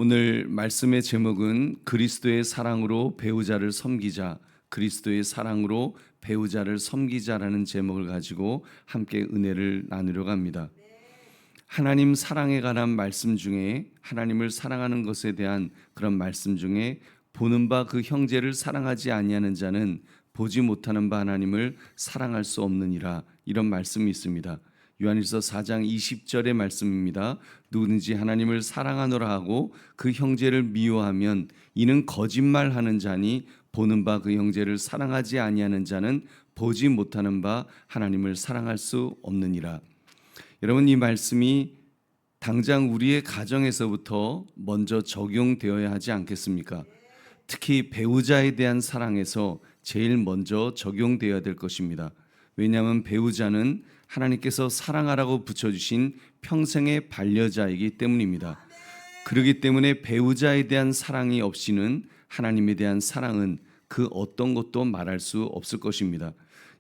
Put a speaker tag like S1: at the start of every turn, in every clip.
S1: 오늘 말씀의 제목은 그리스도의 사랑으로 배우자를 섬기자, 그리스도의 사랑으로 배우자를 섬기자라는 제목을 가지고 함께 은혜를 나누려고 합니다. 하나님 사랑에 관한 말씀 중에 하나님을 사랑하는 것에 대한 그런 말씀 중에 보는 바 그 형제를 사랑하지 아니하는 자는 보지 못하는 바 하나님을 사랑할 수 없느니라, 이런 말씀이 있습니다. 요한일서 4장 20절의 말씀입니다. 누구든지 하나님을 사랑하노라 하고 그 형제를 미워하면 이는 거짓말하는 자니 보는 바 그 형제를 사랑하지 아니하는 자는 보지 못하는 바 하나님을 사랑할 수 없느니라. 여러분, 이 말씀이 당장 우리의 가정에서부터 먼저 적용되어야 하지 않겠습니까? 특히 배우자에 대한 사랑에서 제일 먼저 적용되어야 될 것입니다. 왜냐하면 배우자는 하나님께서 사랑하라고 붙여주신 평생의 반려자이기 때문입니다. 그렇기 때문에 배우자에 대한 사랑이 없이는 하나님에 대한 사랑은 그 어떤 것도 말할 수 없을 것입니다.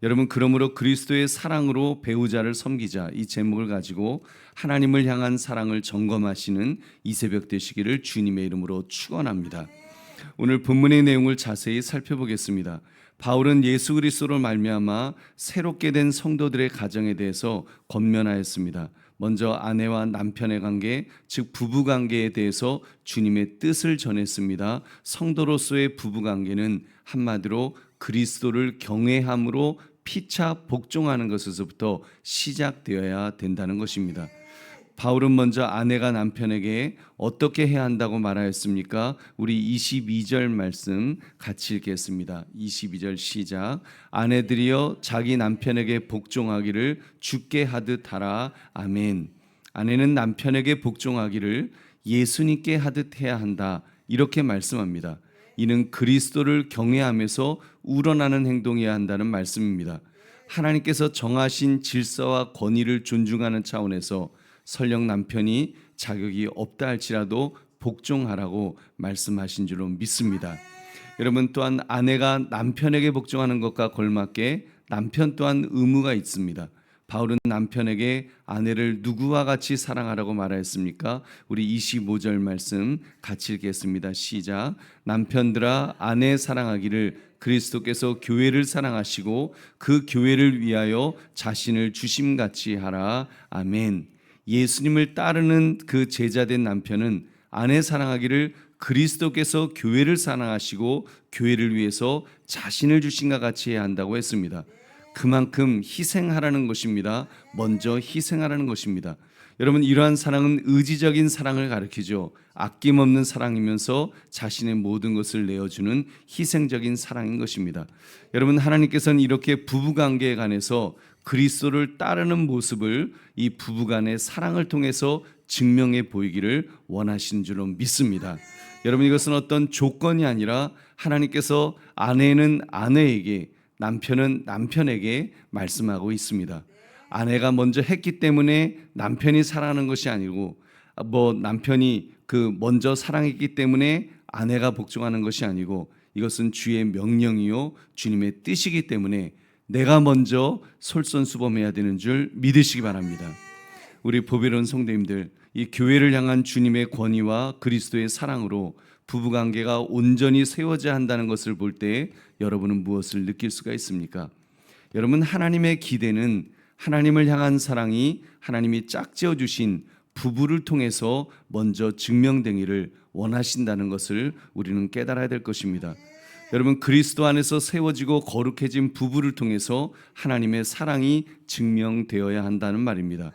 S1: 여러분, 그러므로 그리스도의 사랑으로 배우자를 섬기자, 이 제목을 가지고 하나님을 향한 사랑을 점검하시는 이 새벽 되시기를 주님의 이름으로 축원합니다. 오늘 본문의 내용을 자세히 살펴보겠습니다. 바울은 예수 그리스도로 말미암아 새롭게 된 성도들의 가정에 대해서 권면하였습니다. 먼저 아내와 남편의 관계, 즉 부부 관계에 대해서 주님의 뜻을 전했습니다. 성도로서의 부부 관계는 한마디로 그리스도를 경외함으로 피차 복종하는 것에서부터 시작되어야 된다는 것입니다. 바울은 먼저 아내가 남편에게 어떻게 해야 한다고 말하였습니까? 우리 22절 말씀 같이 읽겠습니다. 22절 시작. 아내들이여 자기 남편에게 복종하기를 주께 하듯 하라. 아멘. 아내는 남편에게 복종하기를 예수님께 하듯 해야 한다, 이렇게 말씀합니다. 이는 그리스도를 경외하면서 우러나는 행동이어야 한다는 말씀입니다. 하나님께서 정하신 질서와 권위를 존중하는 차원에서 설령 남편이 자격이 없다 할지라도 복종하라고 말씀하신 줄로 믿습니다. 여러분, 또한 아내가 남편에게 복종하는 것과 걸맞게 남편 또한 의무가 있습니다. 바울은 남편에게 아내를 누구와 같이 사랑하라고 말하였습니까? 우리 25절 말씀 같이 읽겠습니다. 시작. 남편들아 아내 사랑하기를 그리스도께서 교회를 사랑하시고 그 교회를 위하여 자신을 주심같이 하라. 아멘. 예수님을 따르는 그 제자된 남편은 아내 사랑하기를 그리스도께서 교회를 사랑하시고 교회를 위해서 자신을 주신과 같이 해야 한다고 했습니다. 그만큼 희생하라는 것입니다. 먼저 희생하라는 것입니다. 여러분, 이러한 사랑은 의지적인 사랑을 가리키죠. 아낌없는 사랑이면서 자신의 모든 것을 내어주는 희생적인 사랑인 것입니다. 여러분, 하나님께서는 이렇게 부부관계에 관해서 그리스도를 따르는 모습을 이 부부간의 사랑을 통해서 증명해 보이기를 원하시는 줄로 믿습니다. 여러분, 이것은 어떤 조건이 아니라 하나님께서 아내는 아내에게, 남편은 남편에게 말씀하고 있습니다. 아내가 먼저 했기 때문에 남편이 사랑하는 것이 아니고, 남편이 먼저 사랑했기 때문에 아내가 복종하는 것이 아니고, 이것은 주의 명령이요 주님의 뜻이기 때문에 내가 먼저 솔선수범해야 되는 줄 믿으시기 바랍니다. 우리 보배로운 성도님들, 이 교회를 향한 주님의 권위와 그리스도의 사랑으로 부부관계가 온전히 세워져야 한다는 것을 볼 때 여러분은 무엇을 느낄 수가 있습니까? 여러분, 하나님의 기대는 하나님을 향한 사랑이 하나님이 짝지어 주신 부부를 통해서 먼저 증명되기를 원하신다는 것을 우리는 깨달아야 될 것입니다. 여러분, 그리스도 안에서 세워지고 거룩해진 부부를 통해서 하나님의 사랑이 증명되어야 한다는 말입니다.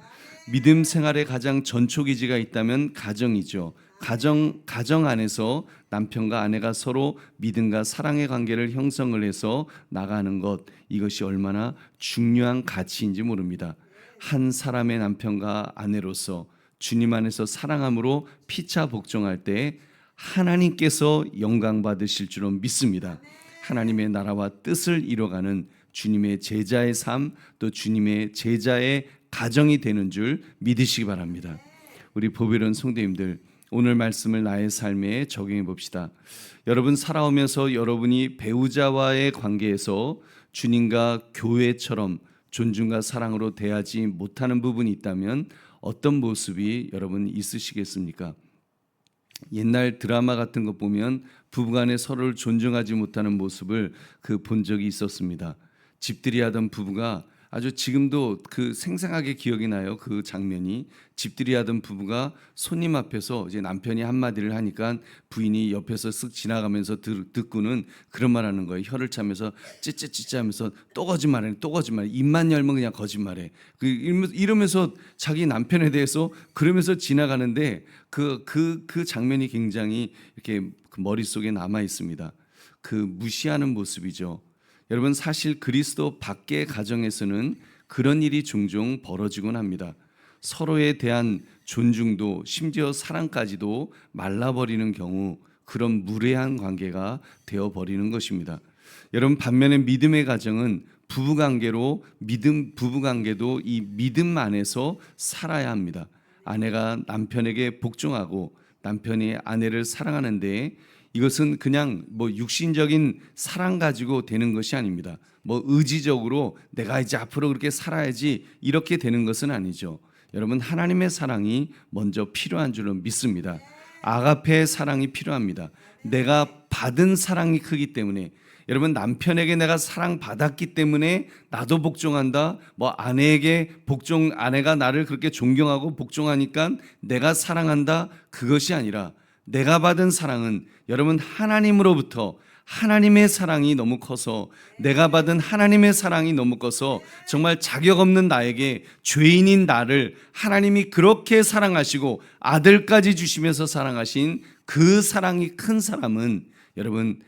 S1: 믿음 생활의 가장 전초기지가 있다면 가정이죠. 가정 안에서 남편과 아내가 서로 믿음과 사랑의 관계를 형성을 해서 나가는 것, 이것이 얼마나 중요한 가치인지 모릅니다. 한 사람의 남편과 아내로서 주님 안에서 사랑함으로 피차 복종할 때 하나님께서 영광 받으실 줄로 믿습니다. 하나님의 나라와 뜻을 이뤄가는 주님의 제자의 삶, 또 주님의 제자의 가정이 되는 줄 믿으시기 바랍니다. 우리 보배로운 성도님들, 오늘 말씀을 나의 삶에 적용해 봅시다. 여러분, 살아오면서 여러분이 배우자와의 관계에서 주님과 교회처럼 존중과 사랑으로 대하지 못하는 부분이 있다면 어떤 모습이 여러분 있으시겠습니까? 옛날 드라마 같은 거 보면 부부간에 서로를 존중하지 못하는 모습을 본 적이 있었습니다. 집들이 하던 부부가 아주 지금도 생생하게 기억이 나요. 그 장면이 집들이 하던 부부가 손님 앞에서 이제 남편이 한마디를 하니까 부인이 옆에서 쓱 지나가면서 듣고는 그런 말 하는 거예요. 혀를 차면서 찌찌찌찌 하면서 또 거짓말해, 또 거짓말해. 입만 열면 그냥 거짓말해. 이러면서 자기 남편에 대해서 그러면서 지나가는데 그 장면이 굉장히 이렇게 머릿속에 남아 있습니다. 무시하는 모습이죠. 여러분, 사실 그리스도 밖의 가정에서는 그런 일이 종종 벌어지곤 합니다. 서로에 대한 존중도 심지어 사랑까지도 말라버리는 경우, 그런 무례한 관계가 되어버리는 것입니다. 여러분, 반면에 믿음의 가정은 부부관계도 이 믿음 안에서 살아야 합니다. 아내가 남편에게 복종하고 남편이 아내를 사랑하는데, 이것은 그냥 육신적인 사랑 가지고 되는 것이 아닙니다. 의지적으로 내가 이제 앞으로 그렇게 살아야지 이렇게 되는 것은 아니죠. 여러분, 하나님의 사랑이 먼저 필요한 줄로 믿습니다. 아가페의 사랑이 필요합니다. 내가 받은 사랑이 크기 때문에, 여러분, 남편에게 내가 사랑받았기 때문에 나도 복종한다. 아내가 나를 그렇게 존경하고 복종하니까 내가 사랑한다. 그것이 아니라 내가 받은 사랑은 여러분, 하나님으로부터 하나님의 사랑이 너무 커서, 내가 받은 하나님의 사랑이 너무 커서 정말 자격 없는 나에게, 죄인인 나를 하나님이 그렇게 사랑하시고 아들까지 주시면서 사랑하신 그 사랑이 큰 사람은, 여러분,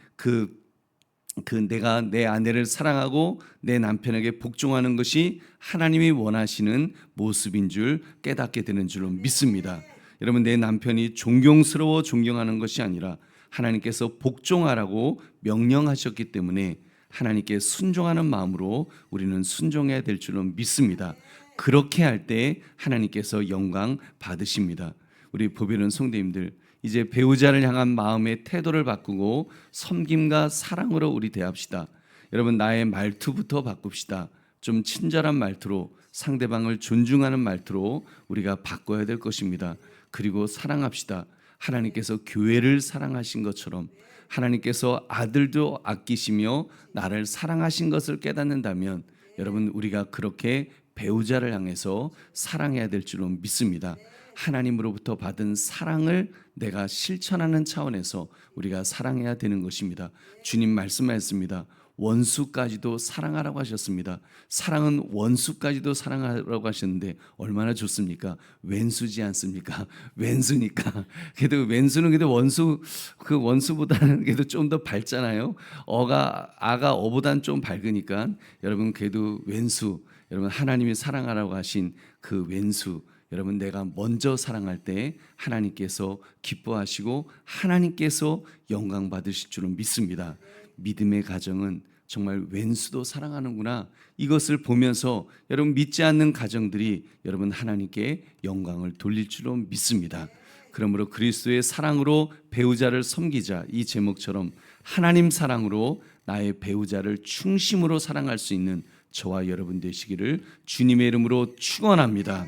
S1: 내가 내 아내를 사랑하고 내 남편에게 복종하는 것이 하나님이 원하시는 모습인 줄 깨닫게 되는 줄로 믿습니다. 여러분, 내 남편이 존경스러워 존경하는 것이 아니라 하나님께서 복종하라고 명령하셨기 때문에 하나님께 순종하는 마음으로 우리는 순종해야 될 줄로 믿습니다. 그렇게 할 때 하나님께서 영광 받으십니다. 우리 보배로운 성도님들, 이제 배우자를 향한 마음의 태도를 바꾸고 섬김과 사랑으로 우리 대합시다. 여러분, 나의 말투부터 바꿉시다. 좀 친절한 말투로, 상대방을 존중하는 말투로 우리가 바꿔야 될 것입니다. 그리고 사랑합시다. 하나님께서 교회를 사랑하신 것처럼 하나님께서 아들도 아끼시며 나를 사랑하신 것을 깨닫는다면, 여러분, 우리가 그렇게 배우자를 향해서 사랑해야 될 줄로 믿습니다. 하나님으로부터 받은 사랑을 내가 실천하는 차원에서 우리가 사랑해야 되는 것입니다. 주님 말씀하셨습니다. 원수까지도 사랑하라고 하셨습니다. 사랑은 원수까지도 사랑하라고 하셨는데 얼마나 좋습니까? 왼수지 않습니까? 왼수니까. 그래도 왼수는 원수보다는 그래도 좀 더 밝잖아요. 아가 어보다는 좀 밝으니까, 여러분, 그래도 왼수, 여러분, 하나님이 사랑하라고 하신 그 왼수, 여러분, 내가 먼저 사랑할 때 하나님께서 기뻐하시고 하나님께서 영광 받으실 줄은 믿습니다. 믿음의 가정은 정말 왼수도 사랑하는구나, 이것을 보면서 여러분, 믿지 않는 가정들이 여러분 하나님께 영광을 돌릴 줄로 믿습니다. 그러므로 그리스도의 사랑으로 배우자를 섬기자, 이 제목처럼 하나님 사랑으로 나의 배우자를 충심으로 사랑할 수 있는 저와 여러분 되시기를 주님의 이름으로 축원합니다.